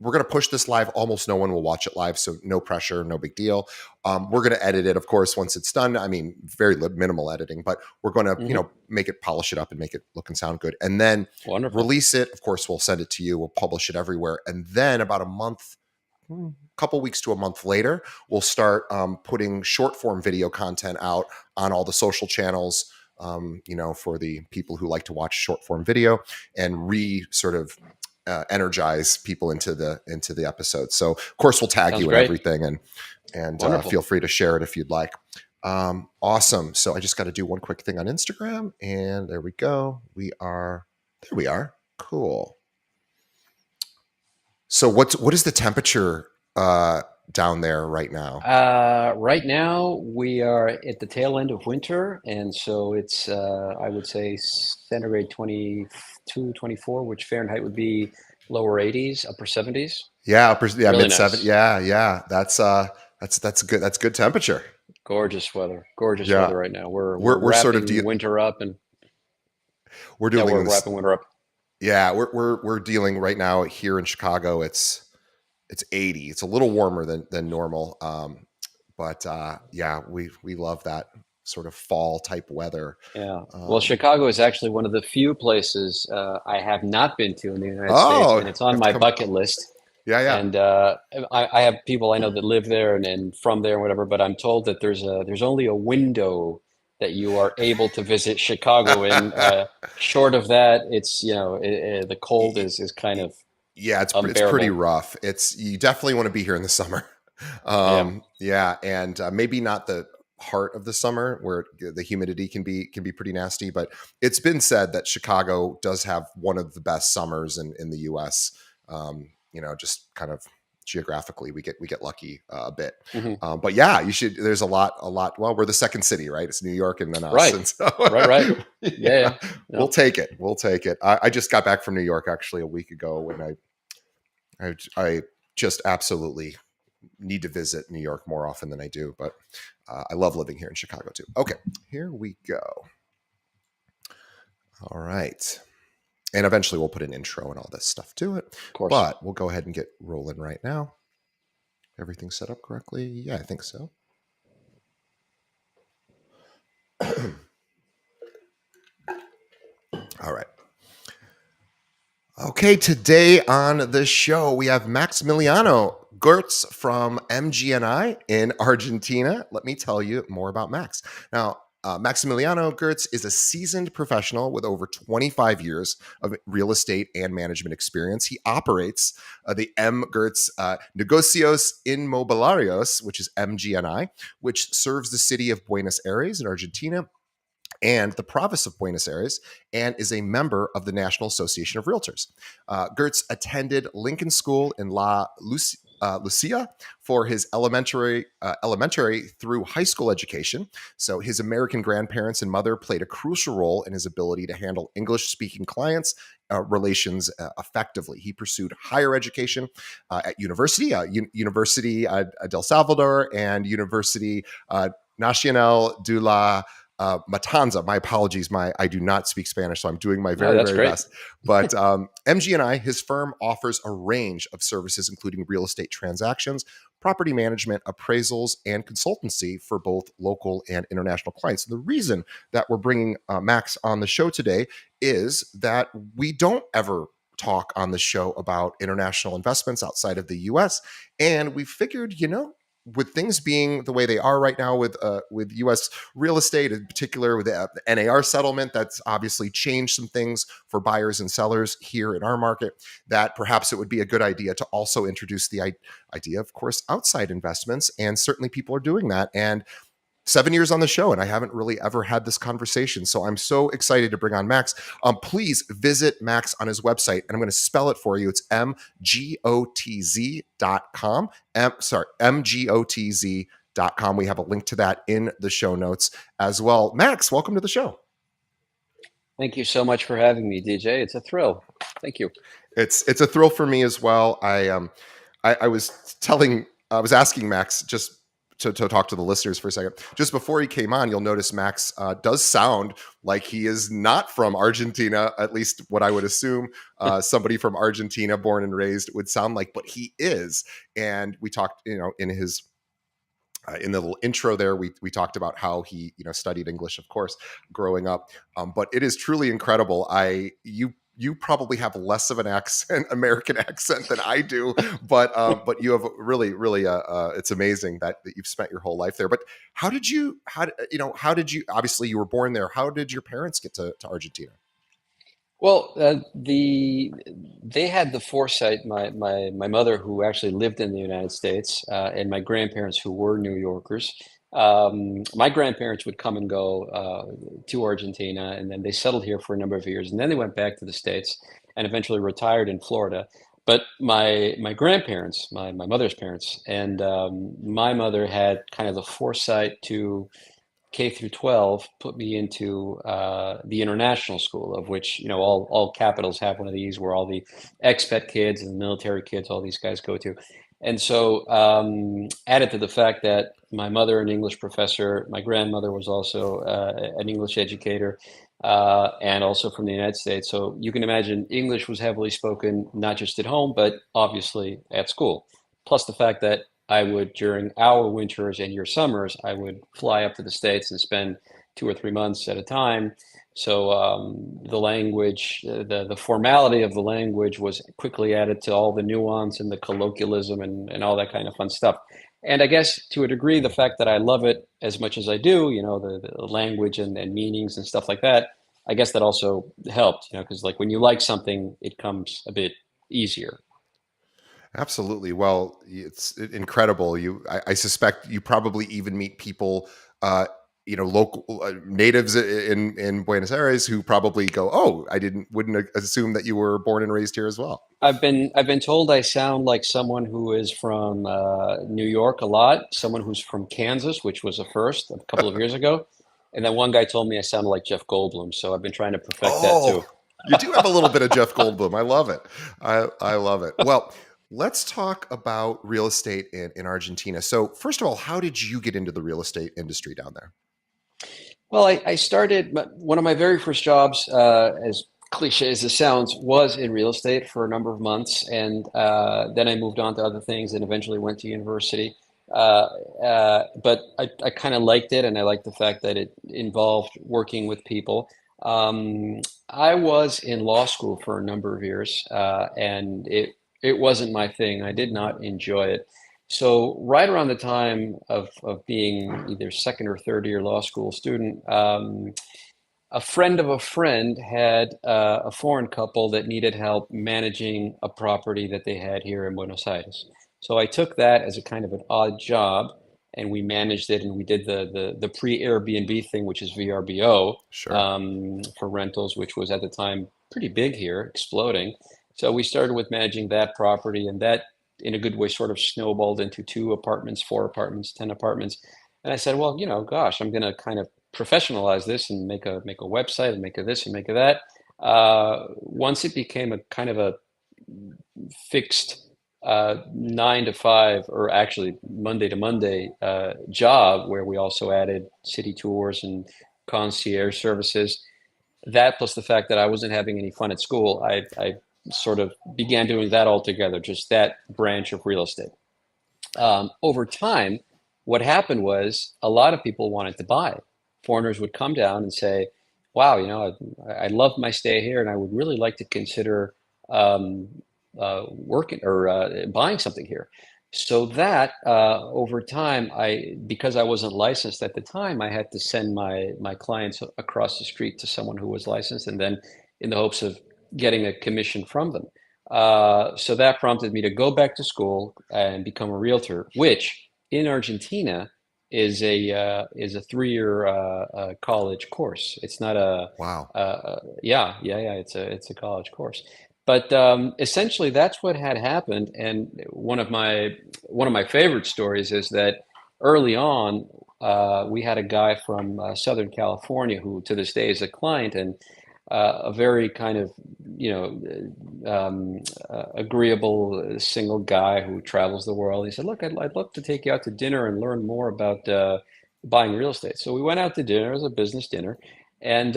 we're going to push this live. Almost no one will watch it live, so no pressure, no big deal. We're going to edit it, of course, once it's done. I mean, very minimal editing, but we're going to, make it, polish it up and make it look and sound good. And then release it. Of course, we'll send it to you. We'll publish it everywhere. And then about couple weeks to a month later, we'll start putting short form video content out on all the social channels, for the people who like to watch short form video, and energize people into the episode. So of course we'll tag you and everything, and feel free to share it if you'd like. Awesome. So I just got to do one quick thing on Instagram, and there we go. There we are. Cool. So what is the temperature down there right now? Right now we are at the tail end of winter, and so it's I would say centigrade 22, 24, which Fahrenheit would be lower 80s, upper 70s. Yeah, really mid 70s. Yeah. That's good. That's good temperature. Gorgeous weather. Weather right now. We're sort of winter up, and we're wrapping winter up. Yeah, we're dealing right now here in Chicago. It's 80. It's a little warmer than normal. But we love that sort of fall type weather. Yeah. Well, Chicago is actually one of the few places I have not been to in the United States, and it's on my bucket list. Yeah. And I have people I know that live there and from there and whatever, but I'm told that there's only a window that you are able to visit Chicago in. Short of that, it's the cold is kind of it's pretty rough. You definitely want to be here in the summer. And maybe not the heart of the summer where the humidity can be pretty nasty, but it's been said that Chicago does have one of the best summers in the US. Just kind of geographically we get lucky a bit. But you should. There's a lot. Well, we're the second city, right? It's New York and then us. Right. And so, right. Yeah. We'll take it. I just got back from New York actually a week ago, when I just absolutely need to visit New York more often than I do, but I love living here in Chicago too. Okay, here we go. All right. And eventually we'll put an intro and all this stuff to it. Of course. But we'll go ahead and get rolling right now. Everything set up correctly? Yeah, I think so. All right. Okay, today on the show, we have Maximiliano Götz from MGNI in Argentina. Let me tell you more about Max. Now, Maximiliano Götz is a seasoned professional with over 25 years of real estate and management experience. He operates the M. Götz Negocios Inmobiliarios, which is MGNI, which serves the city of Buenos Aires in Argentina and the province of Buenos Aires, and is a member of the National Association of Realtors. Götz attended Lincoln School in La Lucia for his elementary through high school education. So his American grandparents and mother played a crucial role in his ability to handle English-speaking clients relations effectively. He pursued higher education at University del Salvador and University Nacional de la Matanza. My apologies. I do not speak Spanish, so I'm doing my very best. But MGNI, his firm, offers a range of services, including real estate transactions, property management, appraisals, and consultancy for both local and international clients. And the reason that we're bringing Max on the show today is that we don't ever talk on the show about international investments outside of the U.S. And we figured, with things being the way they are right now with U.S. real estate, in particular with the NAR settlement, that's obviously changed some things for buyers and sellers here in our market, that perhaps it would be a good idea to also introduce the idea, of course, outside investments. And certainly people are doing that. And 7 years on the show, and I haven't really ever had this conversation. So I'm so excited to bring on Max. Please visit Max on his website, and I'm going to spell it for you. It's MGOTZ.com. MGOTZ.com. We have a link to that in the show notes as well. Max, welcome to the show. Thank you so much for having me, DJ. It's a thrill. Thank you. It's a thrill for me as well. I was asking Max just to talk to the listeners for a second. Just before he came on, you'll notice Max does sound like he is not from Argentina, at least what I would assume somebody from Argentina, born and raised, would sound like, but he is. And we talked, in the little intro there, we talked about how he studied English, of course, growing up. But it is truly incredible. You probably have less of an accent, American accent, than I do, but you have really it's amazing that you've spent your whole life there. But how did you, obviously you were born there. How did your parents get to Argentina? Well, they had the foresight. My mother, who actually lived in the United States, and my grandparents, who were New Yorkers. My grandparents would come and go to Argentina, and then they settled here for a number of years, and then they went back to the States and eventually retired in Florida. But my grandparents, my mother's parents, and my mother had kind of the foresight to K through 12 put me into the international school, of which, all capitals have one of these, where all the expat kids and military kids, all these guys go to. And so, added to the fact that my mother, an English professor, my grandmother was also an English educator, and also from the United States. So you can imagine English was heavily spoken, not just at home, but obviously at school. Plus the fact that I would, during our winters and your summers, I would fly up to the States and spend 2 or 3 months at a time. So the language, the formality of the language was quickly added to all the nuance and the colloquialism and all that kind of fun stuff. And I guess to a degree, the fact that I love it as much as I do, the language and meanings and stuff like that, I guess that also helped, because like when you like something, it comes a bit easier. Absolutely. Well, it's incredible. I suspect you probably even meet people, local natives in Buenos Aires who probably go, "Oh, wouldn't assume that you were born and raised here as well." I've been told I sound like someone who is from New York a lot, someone who's from Kansas, which was a first a couple of years ago, and then one guy told me I sounded like Jeff Goldblum. So I've been trying to perfect that too. Oh, you do have a little bit of Jeff Goldblum. I love it. I love it. Well, let's talk about real estate in Argentina. So, first of all, how did you get into the real estate industry down there? Well, I started one of my very first jobs, as cliche as it sounds, was in real estate for a number of months, and then I moved on to other things, and eventually went to university. But I kind of liked it, and I liked the fact that it involved working with people. I was in law school for a number of years, and it wasn't my thing. I did not enjoy it. So right around the time of being either second or third year law school student, a friend of a friend had a foreign couple that needed help managing a property that they had here in Buenos Aires. So I took that as a kind of an odd job, and we managed it, and we did the pre-Airbnb thing, which is VRBO, Sure. for rentals, which was at the time pretty big here, exploding. So we started with managing that property, and that, in a good way, sort of snowballed into 2 apartments, 4 apartments, 10 apartments. And I said, well, gosh, I'm going to kind of professionalize this and make a website and make a this and make a that. Once it became a kind of a fixed 9 to 5, or actually Monday to Monday job, where we also added city tours and concierge services. That, plus the fact that I wasn't having any fun at school, I sort of began doing that altogether, just that branch of real estate. Over time, what happened was a lot of people wanted to buy. Foreigners would come down and say, "Wow, I love my stay here, and I would really like to consider um, working or buying something here." So that over time, because I wasn't licensed at the time, I had to send my clients across the street to someone who was licensed, and then in the hopes of getting a commission from them. So that prompted me to go back to school and become a realtor, which in Argentina is a 3 year college course. It's not Wow. yeah. It's a college course. But essentially, that's what had happened. And one of my favorite stories is that early on, we had a guy from Southern California who, to this day, is a client, and a very kind of, you know, agreeable single guy who travels the world. He said, "Look, I'd love to take you out to dinner and learn more about buying real estate." So we went out to dinner. It was a business dinner, and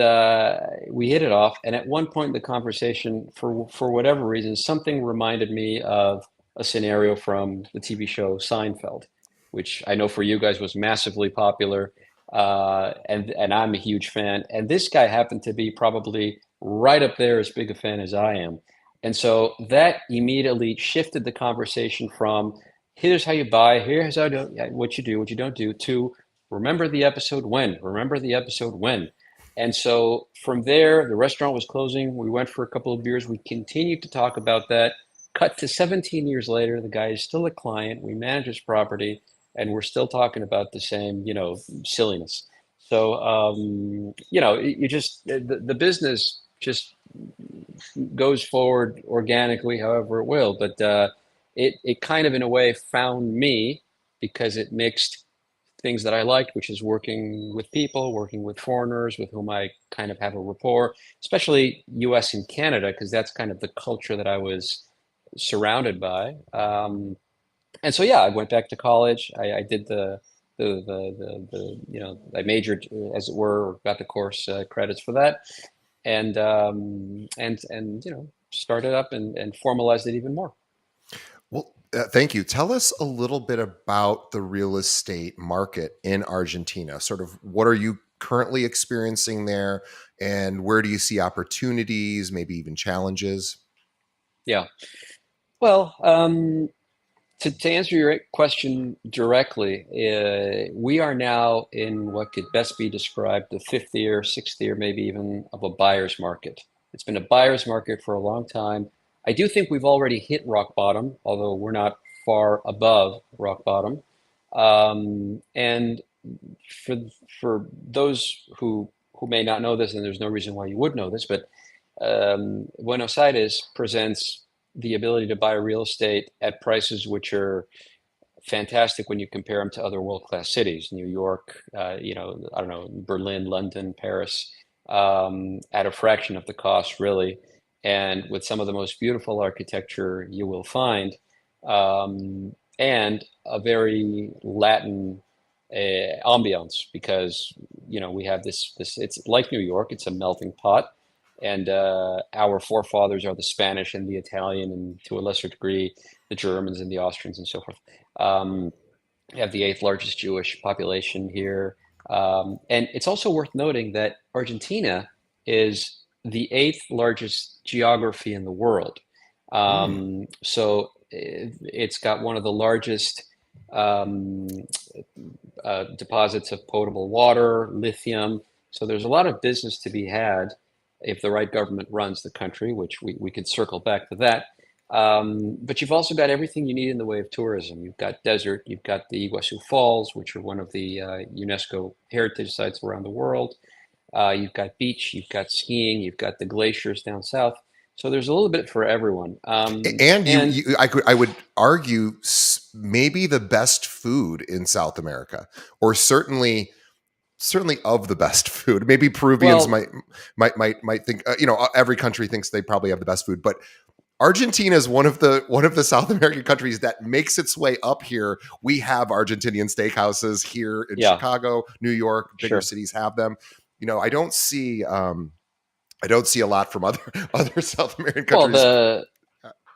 we hit it off. And at one point in the conversation, for whatever reason, something reminded me of a scenario from the TV show Seinfeld, which I know for you guys was massively popular. And I'm a huge fan. And this guy happened to be probably right up there as big a fan as I am. And so that immediately shifted the conversation from here's how you buy, here's how do, what you do, what you don't do, to remember the episode when, remember the episode when. And so from there, the restaurant was closing. We went for a couple of beers. We continued to talk about that. Cut to 17 years later, the guy is still a client. We manage his property, and we're still talking about the same, you know, silliness. So, you just the business just goes forward organically, however it will. But it kind of in a way found me because it mixed things that I liked, which is working with people, working with foreigners with whom I kind of have a rapport, especially U.S. and Canada, because that's kind of the culture that I was surrounded by. And so, yeah, I went back to college. I did I majored, as it were, or got the course credits for that, and started up and formalized it even more. Well, thank you. Tell us a little bit about the real estate market in Argentina. Sort of what are you currently experiencing there, and where do you see opportunities, maybe even challenges? Yeah. Well, to answer your question directly, we are now in what could best be described the fifth year, sixth year, maybe even of a buyer's market. It's been a buyer's market for a long time. I do think we've already hit rock bottom, although we're not far above rock bottom. And for for those who may not know this, and there's no reason why you would know this, but Buenos Aires presents the ability to buy real estate at prices which are fantastic when you compare them to other world-class cities, New York, I don't know, Berlin, London, Paris, at a fraction of the cost, really, and with some of the most beautiful architecture you will find, and a very Latin ambiance, because we have this. It's like New York; it's a melting pot, and our forefathers are the Spanish and the Italian, and to a lesser degree, the Germans and the Austrians and so forth. Um, we have the eighth largest Jewish population here. And it's also worth noting that Argentina is the eighth largest geography in the world. Hmm. So it's got one of the largest um, deposits of potable water, lithium. So there's a lot of business to be had if the right government runs the country, which we could circle back to that. But you've also got everything you need in the way of tourism. You've got desert, you've got the Iguazu Falls, which are one of the UNESCO heritage sites around the world. You've got beach, you've got skiing, you've got the glaciers down south. So there's a little bit for everyone. And And I would argue maybe the best food in South America, or certainly of the best food. Maybe Peruvians well, might think, every country thinks they probably have the best food, but Argentina is one of the South American countries that makes its way up here. We have Argentinian steakhouses here in yeah, Chicago, New York, bigger sure. cities have them. I don't see a lot from other other South American Well, countries.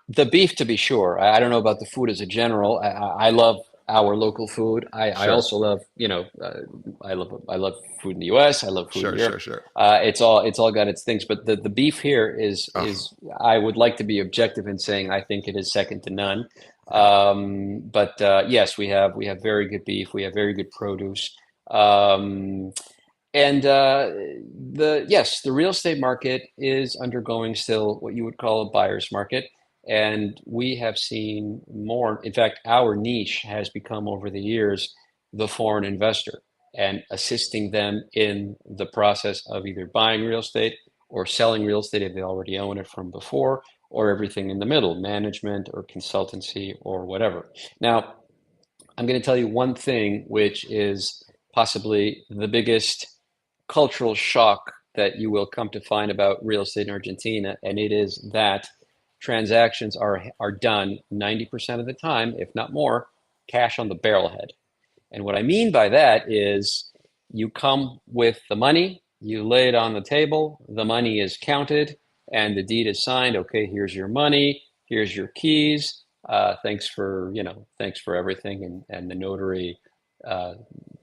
the beef, to be sure. I don't know about the food as a general. I love our local food. I Sure, also love, I love food in the U.S. I love food in sure, Europe. sure, sure. It's all got its things, but the beef here is Oh, is I would like to be objective in saying I think it is second to none. yeah. But yes, we have very good beef. We have very good produce. Um, and the real estate market is undergoing still what you would call a buyer's market. And we have seen more. In fact, our niche has become over the years the foreign investor, and assisting them in the process of either buying real estate or selling real estate if they already own it from before, or everything in the middle, management or consultancy or whatever. Now, I'm going to tell you one thing, which is possibly the biggest cultural shock that you will come to find about real estate in Argentina, and it is that transactions are done 90% of the time, if not more, cash on the barrelhead. And what I mean by that is you come with the money, you lay it on the table, the money is counted, and the deed is signed. Okay, here's your money, here's your keys. Thanks for everything, and the notary uh,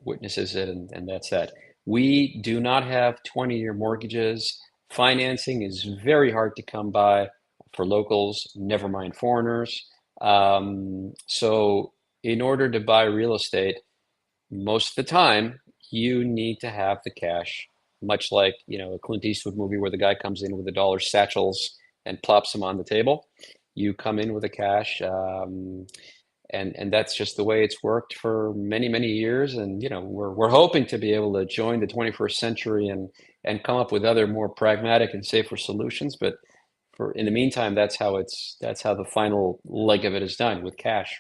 witnesses it, and that's that. We do not have 20-year mortgages. Financing is very hard to come by for locals, never mind foreigners. So in order to buy real estate, most of the time you need to have the cash, much like, a Clint Eastwood movie where the guy comes in with the dollar satchels and plops them on the table. You come in with the cash, and that's just the way it's worked for many, many years. And we're hoping to be able to join the 21st century and come up with other more pragmatic and safer solutions. But for in the meantime, that's how the final leg of it is done with cash.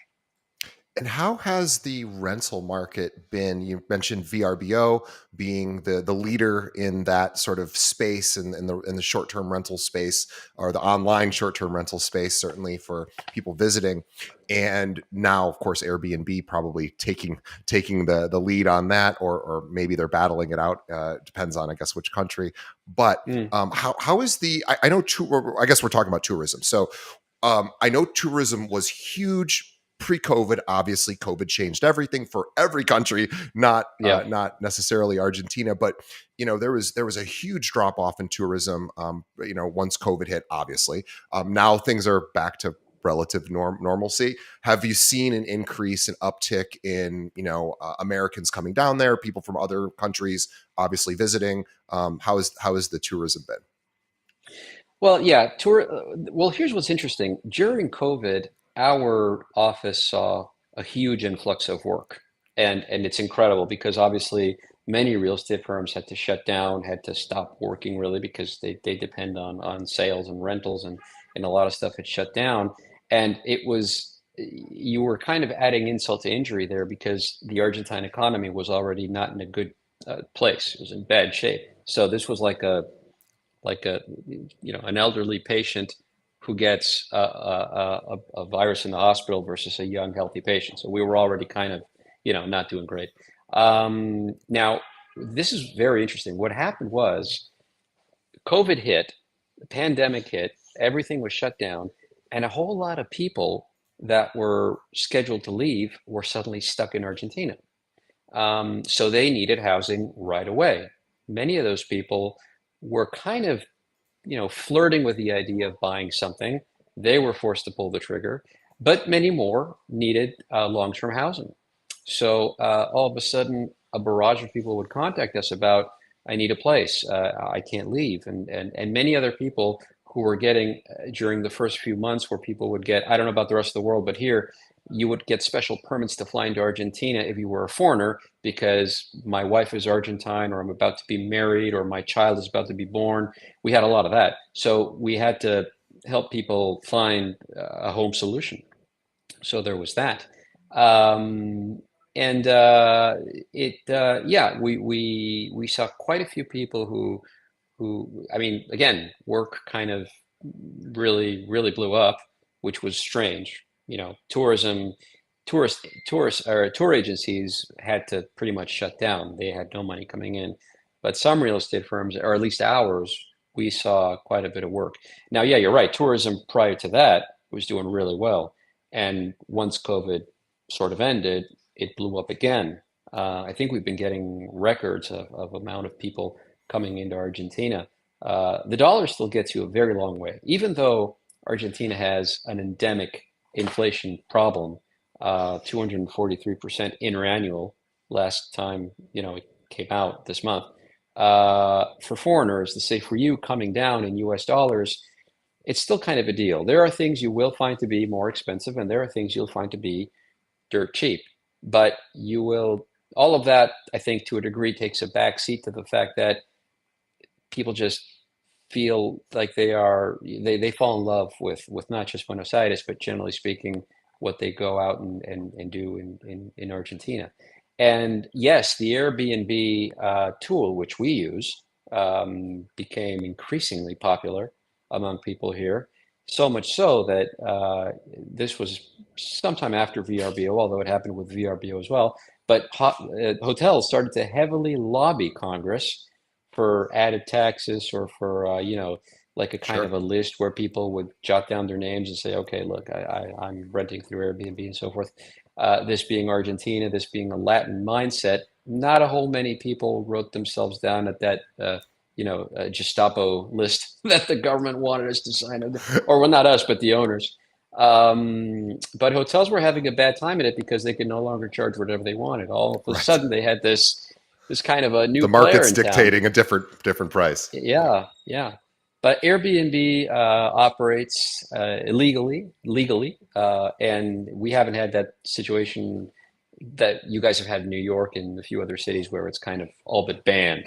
And how has the rental market been? You mentioned VRBO being the leader in that sort of space, in the short term rental space, or the online short term rental space, certainly for people visiting. And now, of course, Airbnb probably taking the lead on that, or maybe they're battling it out. Depends on, I guess, which country. But Mm, how is the? I know. I guess we're talking about tourism. So I know tourism was huge pre-COVID. Obviously, COVID changed everything for every country, yeah. not necessarily Argentina. But there was a huge drop off in tourism. Once COVID hit, obviously. Now things are back to relative normalcy. Have you seen an increase, an uptick in Americans coming down there, people from other countries, obviously visiting? How is the tourism been? Well, yeah, well, here's what's interesting. During COVID, our office saw a huge influx of work. And it's incredible because obviously many real estate firms had to shut down, had to stop working really because they depend on sales and rentals, and a lot of stuff had shut down. And you were kind of adding insult to injury there because the Argentine economy was already not in a good place. It was in bad shape. So this was like an elderly patient who gets a virus in the hospital versus a young healthy patient. So we were already kind of not doing great. Now this is very interesting. What happened was COVID hit, the pandemic hit, everything was shut down, and a whole lot of people that were scheduled to leave were suddenly stuck in Argentina. So they needed housing right away. Many of those people were kind of flirting with the idea of buying something. They were forced to pull the trigger, but many more needed long-term housing. So all of a sudden, a barrage of people would contact us about, I need a place, I can't leave, and many other people who were getting during the first few months where people would get, I don't know about the rest of the world, but here you would get special permits to fly into Argentina if you were a foreigner because my wife is Argentine or I'm about to be married or my child is about to be born. We had a lot of that. So we had to help people find a home solution. So there was that. Um, and yeah, we saw quite a few people who, I mean, again, work kind of really blew up, which was strange. Tourism, tourist or tour agencies had to pretty much shut down. They had no money coming in, but some real estate firms, or at least ours, we saw quite a bit of work. Now, yeah, you're right. Tourism prior to that was doing really well, and once COVID sort of ended, it blew up again. I think we've been getting records of amount of people coming into Argentina. The dollar still gets you a very long way, even though Argentina has an endemic inflation problem, 243% interannual last time, it came out this month. For foreigners, to say for you coming down in US dollars, it's still kind of a deal. There are things you will find to be more expensive, and there are things you'll find to be dirt cheap. But all of that, I think, to a degree, takes a back seat to the fact that people just feel like they fall in love with not just Buenos Aires, but generally speaking, what they go out and do in Argentina. And yes, the Airbnb tool, which we use, became increasingly popular among people here. So much so that this was sometime after VRBO, although it happened with VRBO as well. But hotels started to heavily lobby Congress for added taxes or for, like a kind of Sure. a list where people would jot down their names and say, okay, look, I'm renting through Airbnb and so forth. This being Argentina, this being a Latin mindset, not a whole many people wrote themselves down at that, Gestapo list that the government wanted us to sign, or well, not us, but the owners. But hotels were having a bad time at it because they could no longer charge whatever they wanted. All of a Right. sudden, they had this kind of a new The player market's in town. dictating a different price. Yeah. Yeah, yeah. But Airbnb operates legally, and we haven't had that situation that you guys have had in New York and a few other cities where it's kind of all but banned.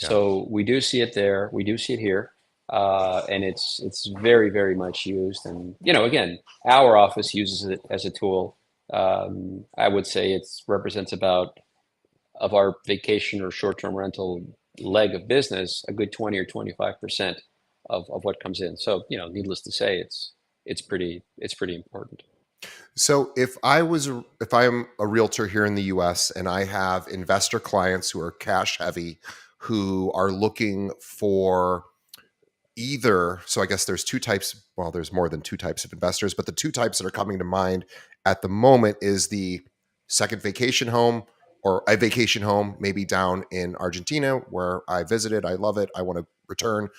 Yeah. So we do see it there. We do see it here, and it's very, very much used. And again, our office uses it as a tool. I would say it represents about of our vacation or short-term rental leg of business, a good 20 or 25% of what comes in. So, needless to say, it's pretty important. So if I'm a realtor here in the US and I have investor clients who are cash heavy who are looking for either, so I guess there's two types, well there's more than two types of investors, but the two types that are coming to mind at the moment is the second vacation home, or a vacation home maybe down in Argentina where I visited, I love it, I want to return,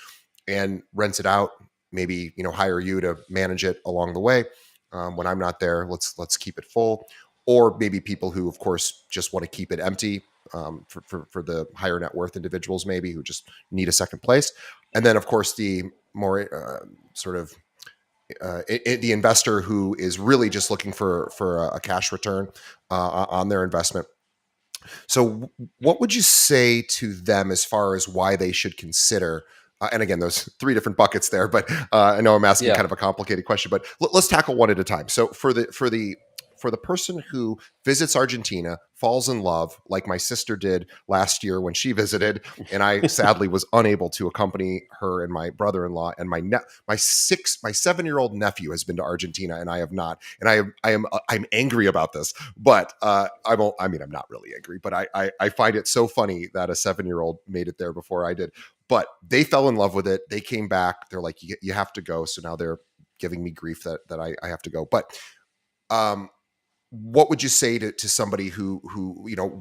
and rent it out, maybe hire you to manage it along the way. When I'm not there, let's keep it full. Or maybe people who of course just want to keep it empty, for the higher net worth individuals maybe who just need a second place. And then of course the more sort of the investor who is really just looking for a cash return on their investment. So, what would you say to them as far as why they should consider? And again, those three different buckets there, but I know I'm asking Yeah, kind of a complicated question, but let's tackle one at a time. So, for the person who visits Argentina, falls in love, like my sister did last year when she visited, and I sadly was unable to accompany her and my brother-in-law, and my 7-year-old nephew has been to Argentina, and I have not, and I'm angry about this, but I'm not really angry, but I find it so funny that a 7-year-old made it there before I did. But they fell in love with it. They came back. They're like, you have to go. So now they're giving me grief that I have to go. But um, what would you say to somebody who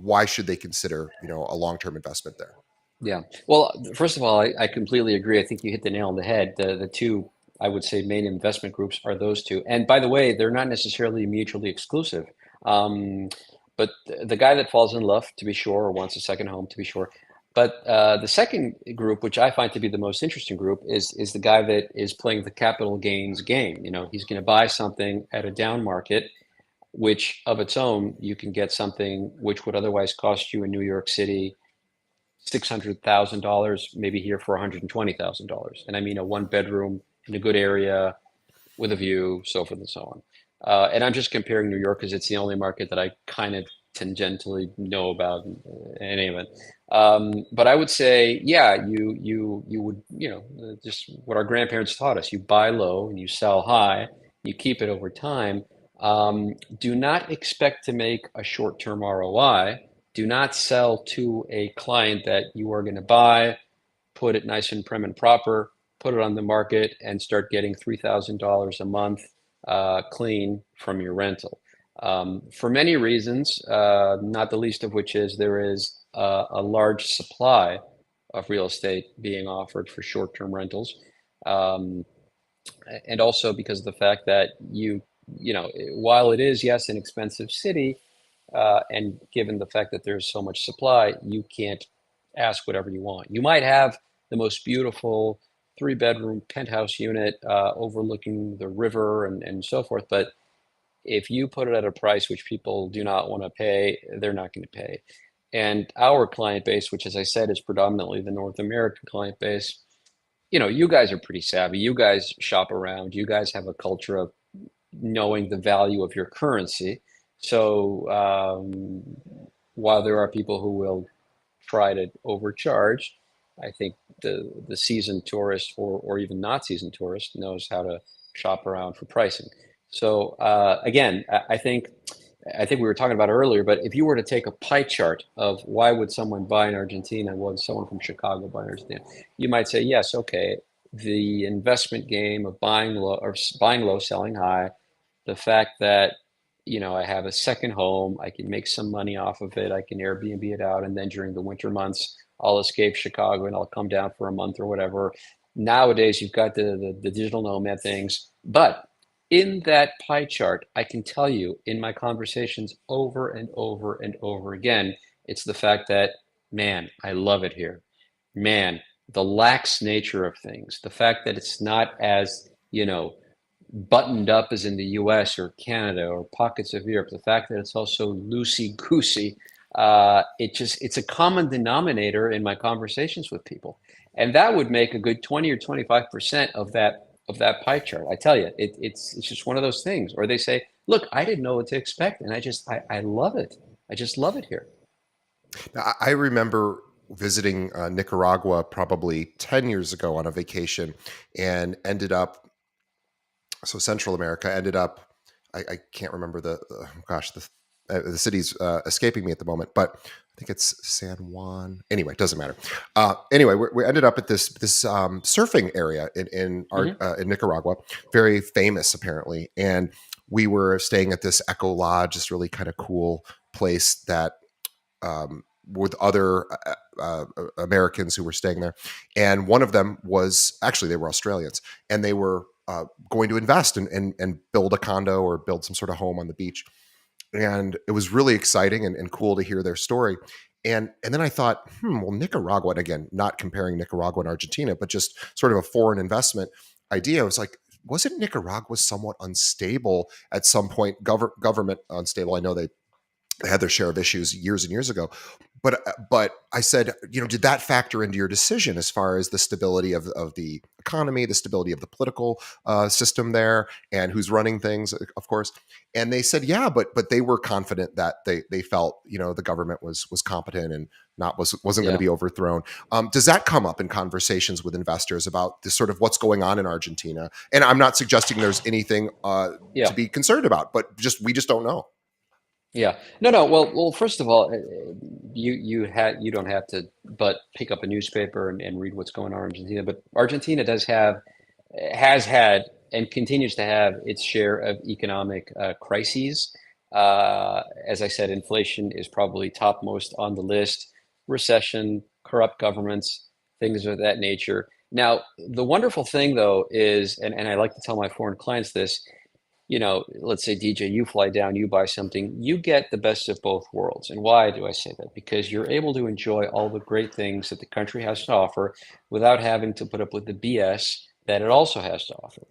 why should they consider a long term investment there? yeah. Well, first of all, I completely agree. I think you hit the nail on the head. The two, I would say, main investment groups are those two. And by the way, they're not necessarily mutually exclusive. Um, but the guy that falls in love, to be sure, or wants a second home, to be sure. But the second group, which I find to be the most interesting group, is the guy that is playing the capital gains game. He's going to buy something at a down market, which of its own, you can get something which would otherwise cost you in New York City $600,000, maybe here for $120,000. And I mean a one bedroom in a good area with a view, so forth and so on. And I'm just comparing New York because it's the only market that I kind of tangentially know about in any event. But I would say, yeah, you would, just what our grandparents taught us. You buy low and you sell high. You keep it over time. Do not expect to make a short-term ROI. Do not sell to a client that you are going to buy, put it nice and prim and proper, put it on the market, and start getting $3,000 a month clean from your rental. For many reasons, not the least of which is there is a large supply of real estate being offered for short-term rentals. Um, and also because of the fact that while it is, yes, an expensive city, and given the fact that there's so much supply, you can't ask whatever you want. You might have the most beautiful three-bedroom penthouse unit overlooking the river and so forth, but if you put it at a price which people do not want to pay, they're not going to pay. And our client base, which as I said is predominantly the North American client base, you guys are pretty savvy. You guys shop around. You guys have a culture of knowing the value of your currency. So while there are people who will try to overcharge, I think the seasoned tourist or even not seasoned tourist knows how to shop around for pricing. So again, I think we were talking about it earlier, but if you were to take a pie chart of why would someone buy in Argentina, would someone from Chicago buy in Argentina, you might say, yes, okay, the investment game of buying low, selling high, the fact that I have a second home, I can make some money off of it, I can Airbnb it out, and then during the winter months, I'll escape Chicago and I'll come down for a month or whatever. Nowadays, you've got the digital nomad things, but in that pie chart, I can tell you in my conversations over and over and over again, it's the fact that, man, I love it here. Man, the lax nature of things, the fact that it's not as, buttoned up as in the US or Canada or pockets of Europe, the fact that it's also loosey-goosey, it's a common denominator in my conversations with people. And that would make a good 20 or 25% of that pie chart. I tell you, it's just one of those things. Or they say, look, I didn't know what to expect, and I love it. I just love it here. Now, I remember visiting Nicaragua probably 10 years ago on a vacation, and ended up, so Central America, ended up, I can't remember the city's escaping me at the moment, but I think it's San Juan. Anyway, it doesn't matter. Anyway, we ended up at this surfing area Hmm. in Nicaragua, very famous apparently, and we were staying at this Eco Lodge, this really kind of cool place that with other Americans who were staying there, and one of them was actually, they were Australians, and they were going to invest and build a condo or build some sort of home on the beach, and it was really exciting and cool to hear their story. And then I thought, well, Nicaragua, and again, not comparing Nicaragua and Argentina, but just sort of a foreign investment idea. I was like, wasn't Nicaragua somewhat unstable at some point? Government unstable. I know they had their share of issues years and years ago, but I said, did that factor into your decision as far as the stability of the economy, the stability of the political system there, and who's running things, of course? And they said, yeah, but they were confident that they felt the government was competent and wasn't going to Yeah, be overthrown. Does that come up in conversations with investors about this sort of what's going on in Argentina? And I'm not suggesting there's anything to yeah. be concerned about, but we just don't know. Yeah. No, no. Well, first of all, you don't have to but pick up a newspaper and read what's going on in Argentina. But Argentina has had and continues to have its share of economic crises. As I said, inflation is probably topmost on the list. Recession, corrupt governments, things of that nature. Now, the wonderful thing though is, and I like to tell my foreign clients this, let's say, DJ, you fly down, you buy something, you get the best of both worlds. And why do I say that? Because you're able to enjoy all the great things that the country has to offer without having to put up with the BS that it also has to offer.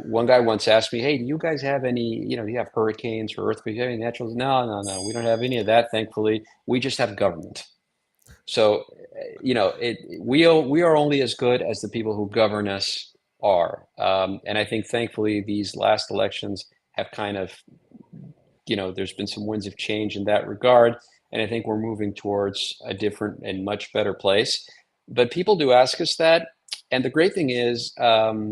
One guy once asked me, hey, do you guys have any, do you have hurricanes or earthquakes? Do you have any natural? No, no, no, we don't have any of that, thankfully. We just have government. So, we are only as good as the people who govern us are. And I think thankfully these last elections have kind of, there's been some winds of change in that regard. And I think we're moving towards a different and much better place. But people do ask us that. And the great thing is, I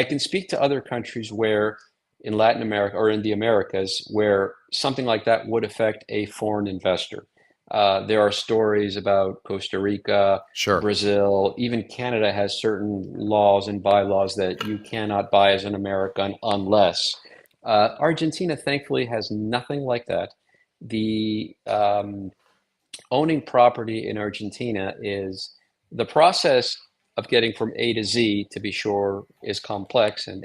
can speak to other countries where in Latin America or in the Americas where something like that would affect a foreign investor. There are stories about Costa Rica, Sure. Brazil, even Canada has certain laws and bylaws that you cannot buy as an American unless. Argentina, thankfully, has nothing like that. The owning property in Argentina is the process of getting from A to Z, to be sure, is complex, and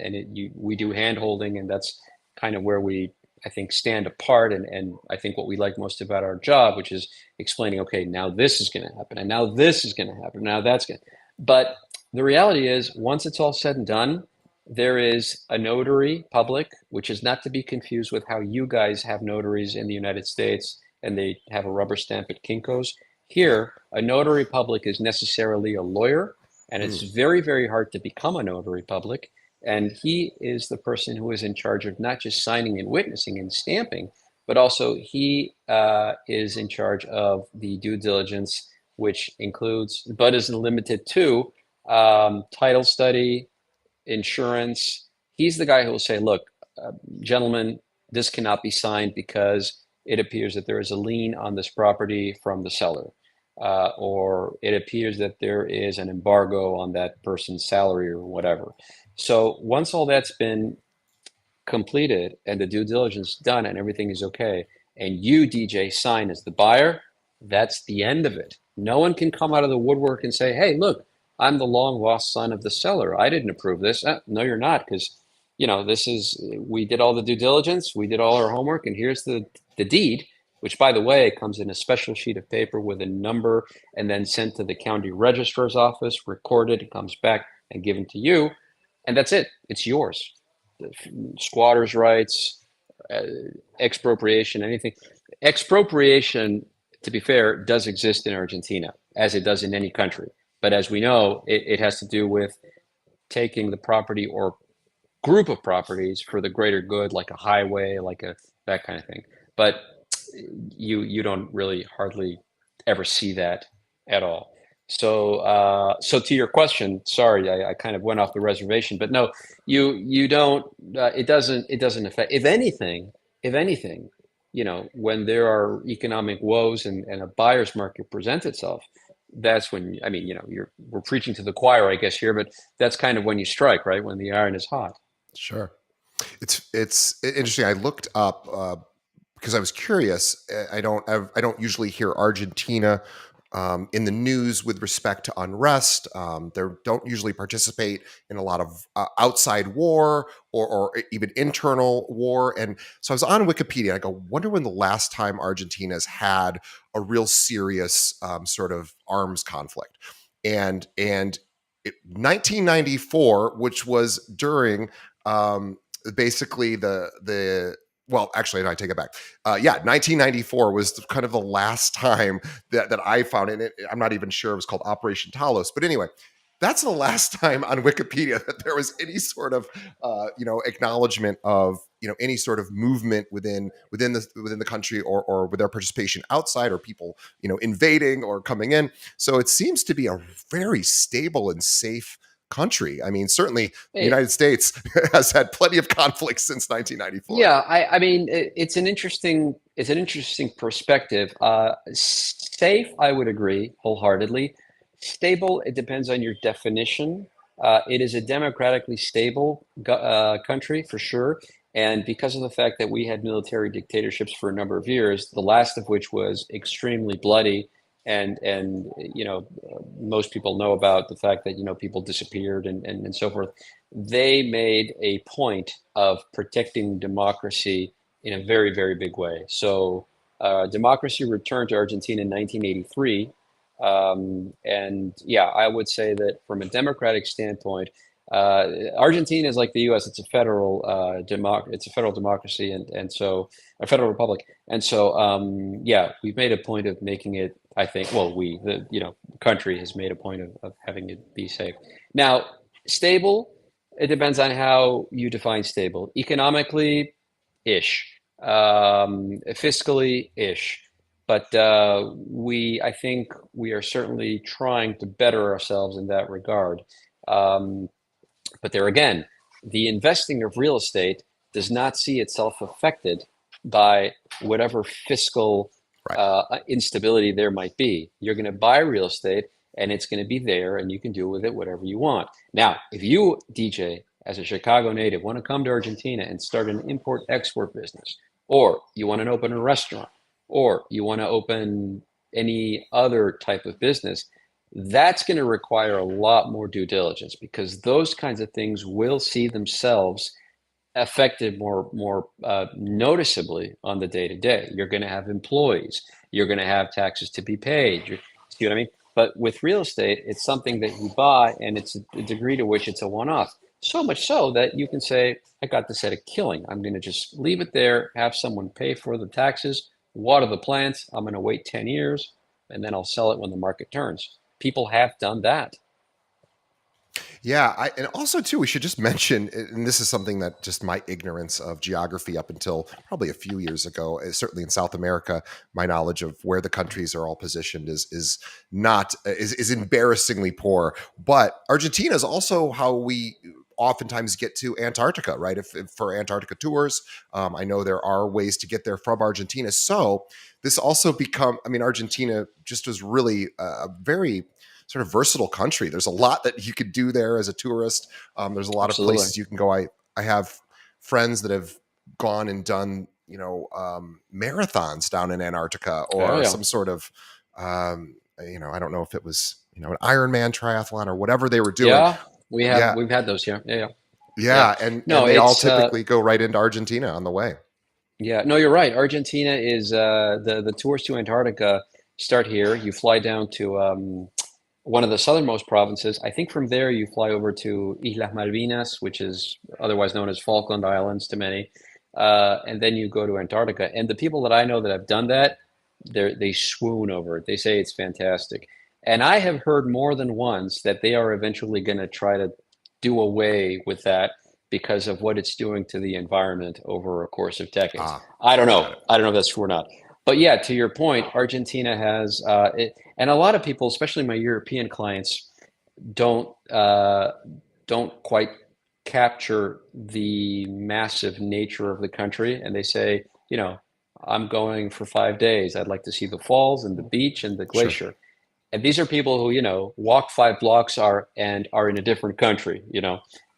we do hand holding, and that's kind of where we, I think, stand apart. And I think what we like most about our job, which is explaining, okay, now this is going to happen, and now this is going to happen, now that's going to. But the reality is, once it's all said and done, there is a notary public, which is not to be confused with how you guys have notaries in the United States and they have a rubber stamp at Kinko's. Yeah. Here, a notary public is necessarily a lawyer, and it's Mm. very, very hard to become a notary public. And he is the person who is in charge of not just signing and witnessing and stamping, but also he is in charge of the due diligence which includes, but isn't limited to, title study, insurance. He's the guy who will say, look, gentlemen, this cannot be signed because it appears that there is a lien on this property from the seller, or it appears that there is an embargo on that person's salary or whatever. So once all that's been completed and the due diligence done and everything is okay, and you, DJ, sign as the buyer, that's the end of it. No one can come out of the woodwork and say, hey, look, I'm the long lost son of the seller. I didn't approve this. No, you're not, because we did all the due diligence, we did all our homework, and here's the deed, which, by the way, comes in a special sheet of paper with a number and then sent to the county registrar's office, recorded, it comes back and given to you, and that's it. It's yours. Squatters' rights, uh, expropriation, anything. Expropriation, to be fair, does exist in Argentina, as it does in any country. But as we know, it has to do with taking the property or group of properties for the greater good, like a highway, like a that kind of thing. But you don't really hardly ever see that at all. So to your question, sorry, I kind of went off the reservation, but no, you don't. It doesn't affect. If anything, when there are economic woes and a buyer's market presents itself, that's when, I mean, we're preaching to the choir, I guess, here, but that's kind of when you strike, right? When the iron is hot. Sure. It's interesting. I looked up because I was curious. I don't usually hear Argentina in the news with respect to unrest. They don't usually participate in a lot of outside war or even internal war. And so I was on Wikipedia. And I go, wonder when the last time Argentina's had a real serious sort of arms conflict. And 1994, which was during basically the well, actually, no, I take it back. Yeah, 1994 was kind of the last time that I found it. I'm not even sure it was called Operation Talos, but anyway, that's the last time on Wikipedia that there was any sort of acknowledgement of any sort of movement within the country or with their participation outside or people invading or coming in. So it seems to be a very stable and safe country. I mean, certainly the Hey, United States has had plenty of conflicts since 1994. yeah, I mean, it's an interesting perspective. Safe, I would agree wholeheartedly. Stable, it depends on your definition. It is a democratically stable country for sure, and because of the fact that we had military dictatorships for a number of years, the last of which was extremely bloody, and most people know about the fact that people disappeared and so forth. They made a point of protecting democracy in a very, very big way. So, democracy returned to Argentina in 1983. And yeah, I would say that from a democratic standpoint, Argentina is like the U.S. It's a federal it's a federal democracy, and so a federal republic. And so, yeah, we've made a point of making it. I think, well, the country has made a point of having it be safe. Now, stable. It depends on how you define stable. Economically, ish. Fiscally, ish. But I think we are certainly trying to better ourselves in that regard. Um, but there again, the investing of real estate does not see itself affected by whatever fiscal Right. instability there might be. You're going to buy real estate and it's going to be there and you can do with it whatever you want. Now, if you, DJ, as a Chicago native, want to come to Argentina and start an import export business, or you want to open a restaurant, or you want to open any other type of business, that's going to require a lot more due diligence because those kinds of things will see themselves affected more noticeably on the day to day. You're going to have employees. You're going to have taxes to be paid. See what I mean? But with real estate, it's something that you buy, and it's a degree to which it's a one-off. So much so that you can say, "I got this at a killing. I'm going to just leave it there, have someone pay for the taxes, water the plants. I'm going to wait 10 years, and then I'll sell it when the market turns." People have done that. Yeah, and also too, we should just mention, and this is something that just my ignorance of geography up until probably a few years ago, certainly in South America, my knowledge of where the countries are all positioned is not is embarrassingly poor. But Argentina is also how we oftentimes get to Antarctica, right? If for Antarctica tours, I know there are ways to get there from Argentina. So this also I mean, Argentina just was really a very sort of versatile country. There's a lot that you could do there as a tourist. There's a lot of Absolutely. places you can go. I have friends that have gone and done marathons down in Antarctica Oh or yeah. some sort of I don't know if it was an Ironman triathlon or whatever they were doing. Yeah, Yeah, we've had those here. Yeah, yeah. Yeah. yeah, and No, they all it's typically go right into Argentina on the way. yeah, no, you're right. Argentina is the tours to Antarctica start here. You fly down to one of the southernmost provinces. I think from there you fly over to Islas Malvinas, which is otherwise known as Falkland Islands to many, and then you go to Antarctica. And the people that I know that have done that, they swoon over it. They say it's fantastic. And I have heard more than once that they are eventually going to try to do away with that because of what it's doing to the environment over a course of decades. Ah, I don't know. got it. I don't know if that's true or not. But yeah, to your point, Argentina has and a lot of people, especially my European clients, don't uh, don't quite capture the massive nature of the country, and they say, I'm going for 5 days. I'd like to see the falls and the beach and the Sure. glacier. And these are people who, walk 5 blocks are in a different country,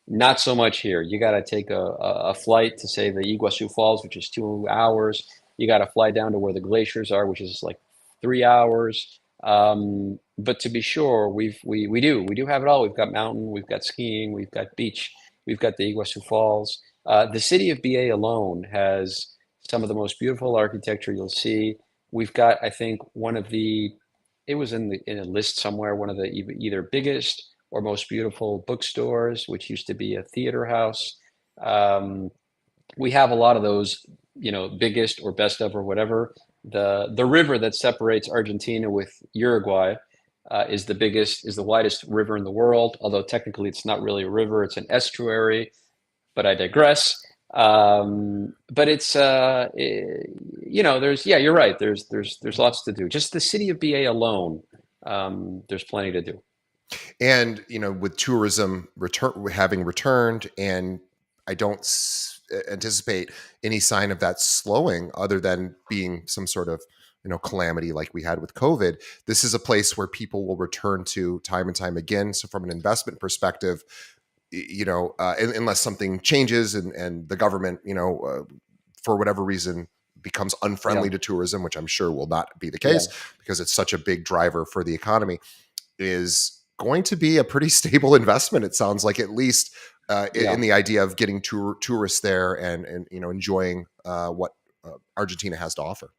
Not so much here. You got to take a flight to say the Iguazu Falls, which is 2 hours. You got to fly down to where the glaciers are, which is like 3 hours. But to be sure, we do have it all. We've got mountain, we've got skiing, we've got beach, we've got the Iguazu Falls. The city of BA alone has some of the most beautiful architecture you'll see. We've got, I think, one of the it was in a list somewhere, one of the either biggest or most beautiful bookstores, which used to be a theater house. Um, we have a lot of those, biggest or best of or whatever. The river that separates Argentina with Uruguay is the widest river in the world. Although technically it's not really a river; it's an estuary. But I digress. But it's there's you're right. There's lots to do. Just the city of BA alone, there's plenty to do. And with tourism having returned, and I don't anticipate any sign of that slowing other than being some sort of calamity like we had with COVID. This is a place where people will return to time and time again. So from an investment perspective, unless something changes and the government for whatever reason becomes Yeah, unfriendly to tourism, which I'm sure will not be the yeah, case because it's such a big driver for the economy, is going to be a pretty stable investment. It sounds like, at least yeah. in the idea of getting tourists there and enjoying what Argentina has to offer.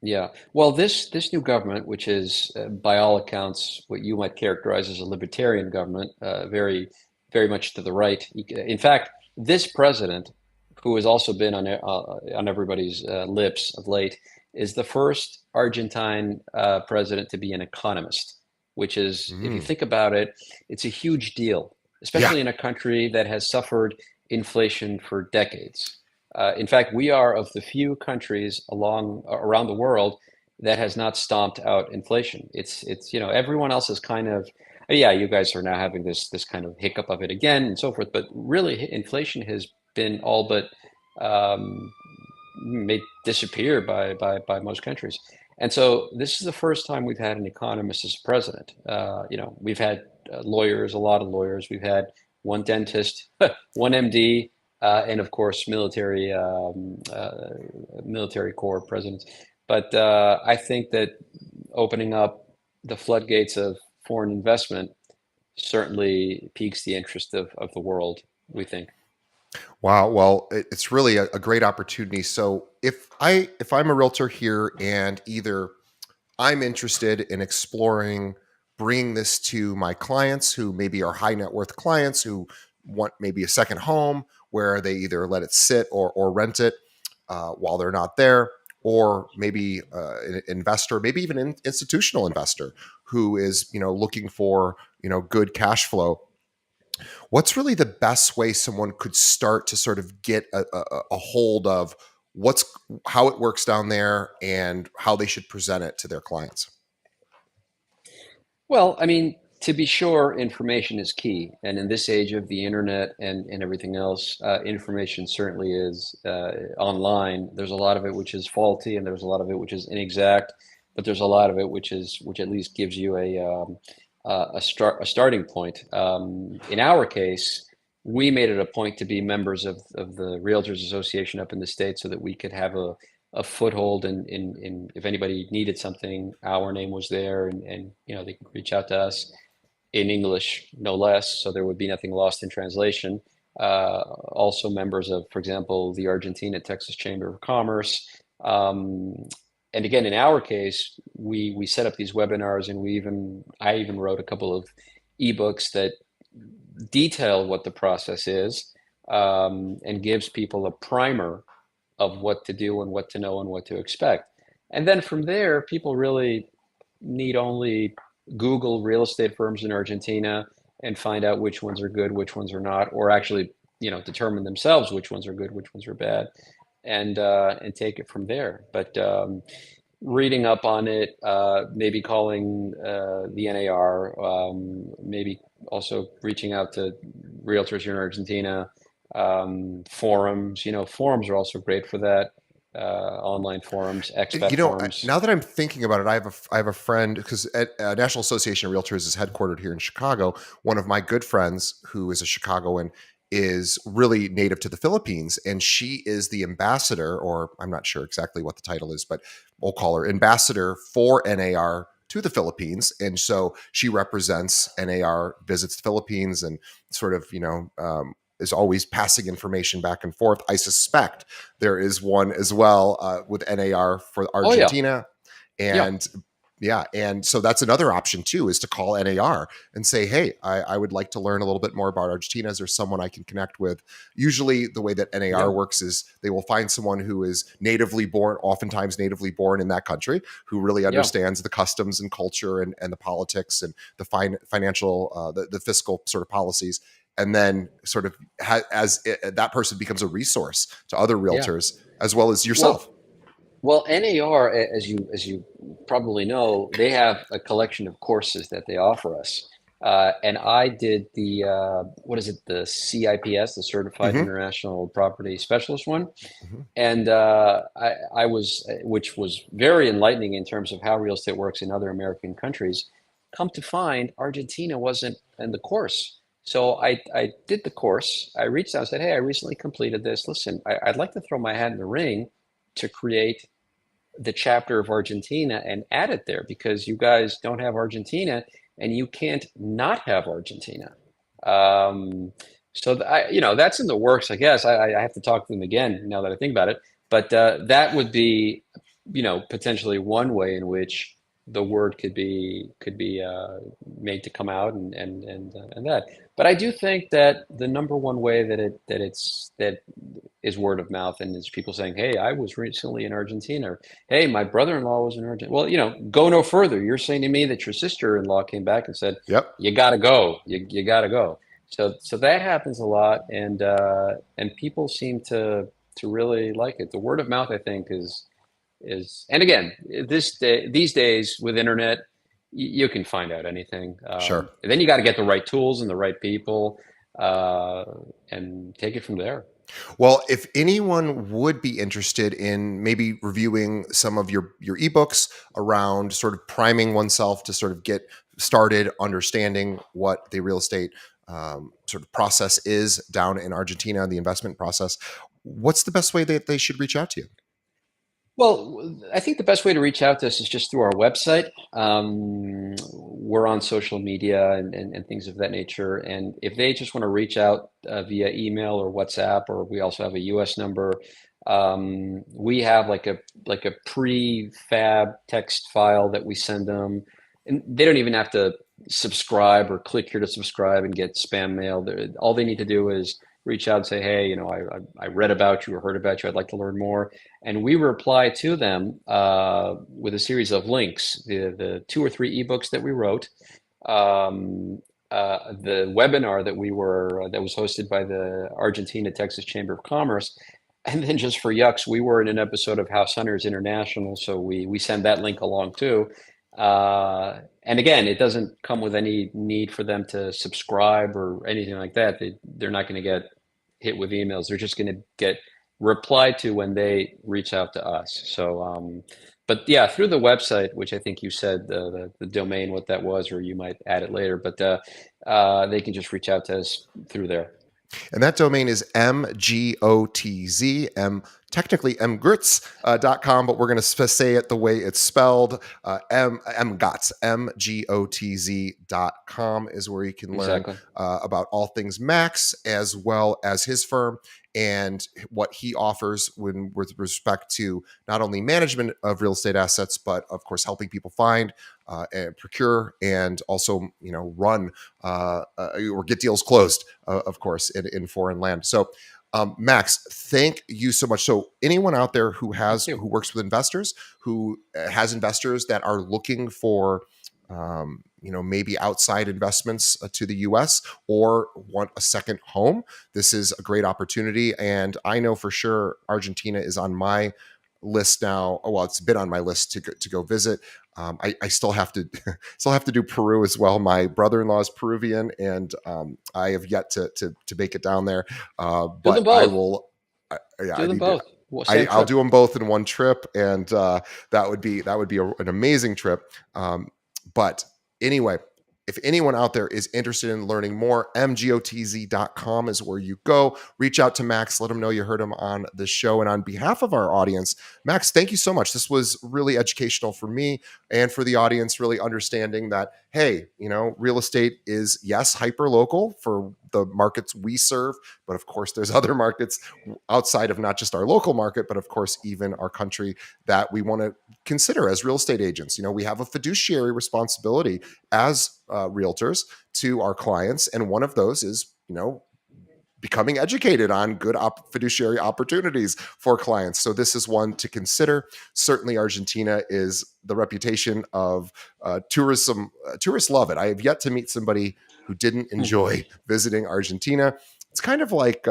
Yeah. Well, this new government, which is by all accounts what you might characterize as a libertarian government, very very much to the right. In fact, this president, who has also been on everybody's lips of late, is the first Argentine president to be an economist, which is, if you Mm. think about it, it's a huge deal, Yeah. especially in a country that has suffered inflation for decades. In fact, we are of the few countries around the world that has not stomped out inflation. It's everyone else is kind of yeah, you guys are now having this kind of hiccup of it again and so forth. But really, inflation has been all but um, made disappear by most countries. And so this is the first time we've had an economist as president. We've had lawyers, a lot of lawyers. We've had one dentist, one MD, and of course military corps presidents. But I think that opening up the floodgates of foreign investment certainly piques the interest of the world, we think. Wow. Well, it's really a great opportunity. So if I'm a realtor here and either I'm interested in exploring bringing this to my clients who maybe are high net worth clients who want maybe a second home where they either let it sit or rent it while they're not there, or maybe an investor, maybe even an institutional investor who is looking for good cash flow. What's really the best way someone could start to sort of get a hold of what's how it works down there and how they should present it to their clients? Well, I mean, to be sure, information is key. And in this age of the internet and everything else, information certainly is online. There's a lot of it which is faulty, and there's a lot of it which is inexact, but there's a lot of it which at least gives you a starting point. In our case, we made it a point to be members of the Realtors Association up in the States so that we could have a foothold in if anybody needed something, our name was there, and they could reach out to us in English, no less, so there would be nothing lost in translation. Also members of, for example, the Argentina Texas Chamber of Commerce. And again, in our case, we set up these webinars, and I even wrote a couple of ebooks that detail what the process is, and gives people a primer of what to do and what to know and what to expect. And then from there, people really need only Google real estate firms in Argentina and find out which ones are good, which ones are not, or actually, determine themselves which ones are good, which ones are bad, and take it from there. But reading up on it, maybe calling the NAR, maybe also reaching out to realtors here in Argentina, forums. Forums are also great for that. Online forums, expat forums. Now that I'm thinking about it, I have a friend because National Association of Realtors is headquartered here in Chicago. One of my good friends, who is a Chicagoan, is really native to the Philippines, and she is the ambassador, or I'm not sure exactly what the title is, but we'll call her ambassador for NAR to the Philippines. And so she represents NAR, visits the Philippines, and sort of is always passing information back and forth. I suspect there is one as well with NAR for Oh yeah, Argentina. yeah, And yeah, and so that's another option too, is to call NAR and say, hey, I would like to learn a little bit more about Argentina. Is there someone I can connect with? Usually the way that NAR yeah, works is they will find someone who is natively born, oftentimes natively born in that country, who really yeah, understands the customs and culture and the politics and the financial, the fiscal sort of policies. And then sort of that person becomes a resource to other yeah. realtors as well as yourself. Well, Well, NAR, as you probably know, they have a collection of courses that they offer us. And I did the what is it, the CIPS, the Certified Hmm. International Property Specialist one, Hmm. and I was, which was very enlightening in terms of how real estate works in other American countries. Come to find, Argentina wasn't in the course. So I did the course. I reached out and said, "Hey, I recently completed this. Listen, I'd like to throw my hat in the ring to create the chapter of Argentina and add it there because you guys don't have Argentina and you can't not have Argentina." Um, so that's in the works, I guess. I have to talk to them again now that I think about it. But that would be, potentially one way in which the word could be made to come out and that. But I do think that the number one way that is word of mouth, and it's people saying, "Hey, I was recently in Argentina," or, "Hey, my brother-in-law was in Argentina." Well, go no further. You're saying to me that your sister-in-law came back and said, Yep. "You got to go. You got to go." So that happens a lot, and people seem to really like it. The word of mouth, I think, and again, these days with internet, you can find out anything. Sure. And then you got to get the right tools and the right people, uh, and take it from there. Well, if anyone would be interested in maybe reviewing some of your ebooks around sort of priming oneself to sort of get started understanding what the real estate sort of process is down in Argentina, the investment process, what's the best way that they should reach out to you? Well, I think the best way to reach out to us is just through our website. We're on social media and things of that nature. And if they just want to reach out via email or WhatsApp, or we also have a US number, we have like a prefab text file that we send them. And they don't even have to subscribe or click here to subscribe and get spam mail. All they need to do is reach out and say, "Hey, I read about you or heard about you. I'd like to learn more." And we reply to them with a series of links, the two or three ebooks that we wrote, um, the webinar that was hosted by the Argentina Texas Chamber of Commerce. And then just for yucks, we were in an episode of House Hunters International, so we send that link along too. And again, it doesn't come with any need for them to subscribe or anything like that. They're not going to get hit with emails. They're just going to get replied to when they reach out to us. So, but yeah, through the website, which I think you said the domain, what that was, or you might add it later, but they can just reach out to us through there. And that domain is MGOTZ, technically mgotz.com, but we're going to say it the way it's spelled. MGOTZ, MGOTZ.com is where you can learn about all things Max, as well as his firm and what he offers with respect to not only management of real estate assets, but of course helping people find and procure, and also run or get deals closed, of course, in foreign land. So, Max, thank you so much. So, anyone out there who works with investors, who has investors that are looking for maybe outside investments to the US, or want a second home, this is a great opportunity. And I know for sure Argentina is on my list now. Well, it's been on my list to go visit. I still have to do Peru as well. My brother-in-law is Peruvian, and I have yet to make it down there. But I will. Do them both. I'll do them both in one trip, and that would be an amazing trip. But anyway, if anyone out there is interested in learning more, mgotz.com is where you go. Reach out to Max. Let him know you heard him on the show. And on behalf of our audience, Max, thank you so much. This was really educational for me and for the audience, really understanding that, hey, real estate is, yes, hyper local for the markets we serve, but of course there's other markets outside of not just our local market, but of course even our country that we want to consider as real estate agents. We have a fiduciary responsibility as realtors to our clients, and one of those is becoming educated on good fiduciary opportunities for clients. So this is one to consider. Certainly Argentina is the reputation of tourism. Tourists love it. I have yet to meet somebody who didn't enjoy visiting Argentina. It's kind of like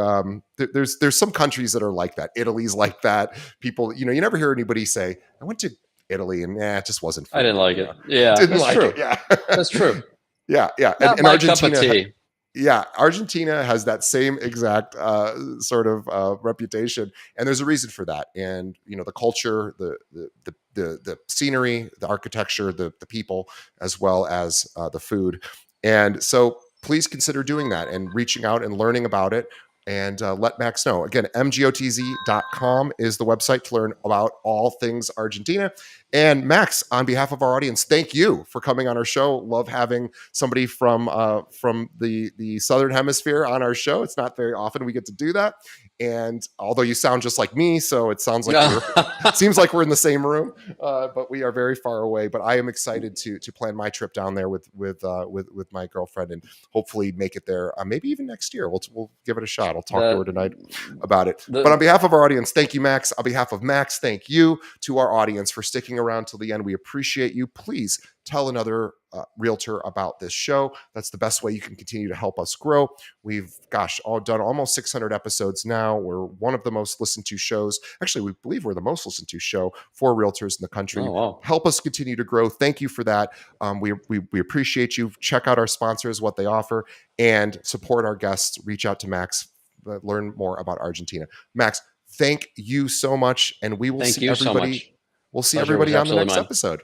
there's some countries that are like that. Italy's like that. People, you never hear anybody say, I went to Italy and it just wasn't for I didn't me. like it. Yeah, didn't that's like true. it. Yeah. That's true. Yeah. Not and my Argentina, cup of tea. Yeah, Argentina has that same exact sort of reputation, and there's a reason for that. And the culture, the scenery, the architecture, the people, as well as the food. And so, please consider doing that and reaching out and learning about it. And let Max know. Again, mgotz.com is the website to learn about all things Argentina. And Max, on behalf of our audience, thank you for coming on our show. Love having somebody from the Southern Hemisphere on our show. It's not very often we get to do that. And although you sound just like me, so it sounds like seems like we're in the same room, but we are very far away. But I am excited to plan my trip down there with my girlfriend, and hopefully make it there. Maybe even next year. We'll give it a shot. I'll talk to her tonight about it. But on behalf of our audience, thank you, Max. On behalf of Max, thank you to our audience for sticking around till the end. We appreciate you. Please tell another realtor about this show. That's the best way you can continue to help us grow. We've, done almost 600 episodes now. We're one of the most listened to shows. Actually, we believe we're the most listened to show for realtors in the country. Oh, wow. Help us continue to grow. Thank you for that. We appreciate you. Check out our sponsors, what they offer, and support our guests. Reach out to Max. Learn more about Argentina. Max, thank you so much, and we will see everybody. We'll see everybody on the next episode.